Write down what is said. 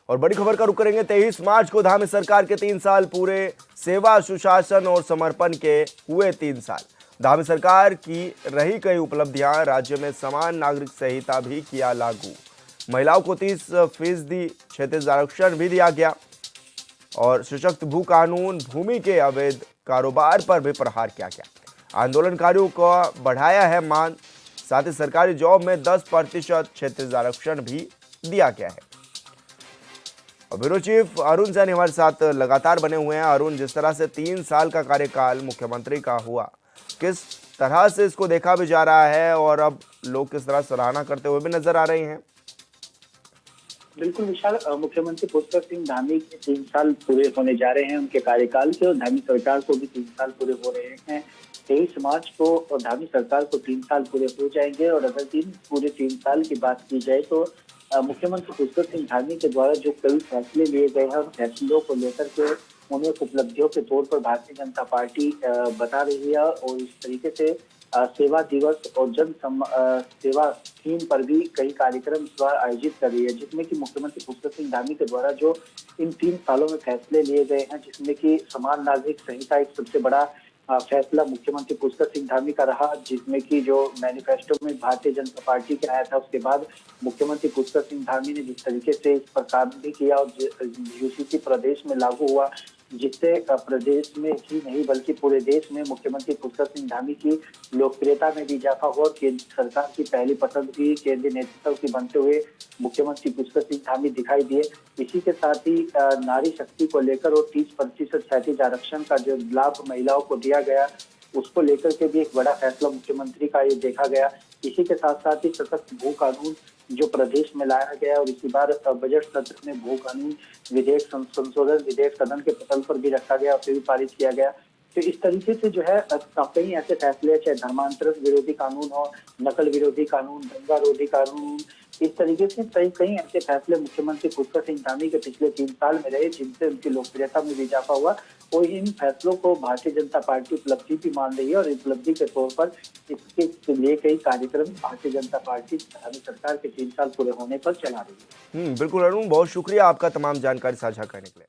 और बड़ी खबर का रुख करेंगे। 23 मार्च को धामी सरकार के 3 साल पूरे। सेवा, सुशासन और समर्पण के हुए 3 साल। धामी सरकार की रही कई उपलब्धियां। राज्य में समान नागरिक संहिता भी किया लागू। महिलाओं को 30% क्षेत्रीय आरक्षण भी दिया गया और सशक्त भू कानून, भूमि के अवैध कारोबार पर भी प्रहार किया गया। आंदोलनकारियों को बढ़ाया है मान। साथ ही सरकारी जॉब में 10% क्षेत्रीय आरक्षण भी दिया गया है। और ब्यूरो चीफ अरुण जैन हमारे साथ लगातार बने हुए हैं। अरुण, जिस तरह से 3 साल का कार्यकाल मुख्यमंत्री का हुआ, किस तरह से इसको देखा भी जा रहा है और अब लोग किस तरह सराहना करते हुए भी नजर आ रहे हैं? बिल्कुल विशाल, मुख्यमंत्री पुष्कर सिंह धामी के 3 साल पूरे होने जा रहे हैं उनके कार्यकाल के, और धामी सरकार को भी 3 साल पूरे हो रहे हैं। 23 मार्च को धामी सरकार को 3 साल पूरे हो जाएंगे। और अगर पूरे 3 साल की बात की जाए तो मुख्यमंत्री पुष्कर सिंह धामी के द्वारा जो कई फैसले लिए गए हैं, उन फैसलों को लेकर के उन्हें उपलब्धियों के तौर पर भारतीय जनता पार्टी बता रही है। और इस तरीके से सेवा दिवस और सेवा थीम पर भी कई कार्यक्रम इस बार आयोजित कर रही है, जिसमें कि मुख्यमंत्री पुष्कर सिंह धामी के द्वारा जो इन 3 सालों में फैसले लिए गए हैं, जिसमें कि समान नागरिक संहिता एक सबसे बड़ा फैसला मुख्यमंत्री पुष्कर सिंह धामी का रहा, जिसमें कि जो मैनिफेस्टो में भारतीय जनता पार्टी के आया था, उसके बाद मुख्यमंत्री पुष्कर सिंह धामी ने जिस तरीके से इस पर काम भी किया और यूसीसी प्रदेश में लागू हुआ, जिससे प्रदेश में ही नहीं बल्कि पूरे देश में मुख्यमंत्री पुष्कर सिंह धामी की लोकप्रियता में भी इजाफा हुआ और केंद्र सरकार की पहली पसंद भी केंद्रीय नेतृत्व की बनते हुए मुख्यमंत्री पुष्कर सिंह धामी दिखाई दिए। इसी के साथ ही नारी शक्ति को लेकर और 30% क्षैतिज आरक्षण का जो लाभ महिलाओं को दिया गया, उसको लेकर के भी एक बड़ा फैसला मुख्यमंत्री का ये देखा गया। इसी के साथ साथ ही सशक्त भू कानून जो प्रदेश में लाया गया और इसी बार बजट सत्र में भू कानून विधेयक संशोधन विधेयक सदन के पटल पर भी रखा गया और फिर भी पारित किया गया। तो इस तरीके से जो है कई ऐसे फैसले, चाहे धर्मांतरण विरोधी कानून हो, नकल विरोधी कानून, दंगा विरोधी कानून, इस तरीके से कई ऐसे फैसले मुख्यमंत्री पुष्कर सिंह धामी के पिछले 3 साल में रहे, जिनसे उनकी लोकप्रियता में भी इजाफा हुआ। और इन फैसलों को भारतीय जनता पार्टी उपलब्धि भी मान रही है और उपलब्धि के तौर पर इसके लिए कई कार्यक्रम भारतीय जनता पार्टी धामी सरकार के 3 साल पूरे होने पर चला रही है। बिल्कुल अरुण, बहुत शुक्रिया आपका तमाम जानकारी साझा करने के लिए।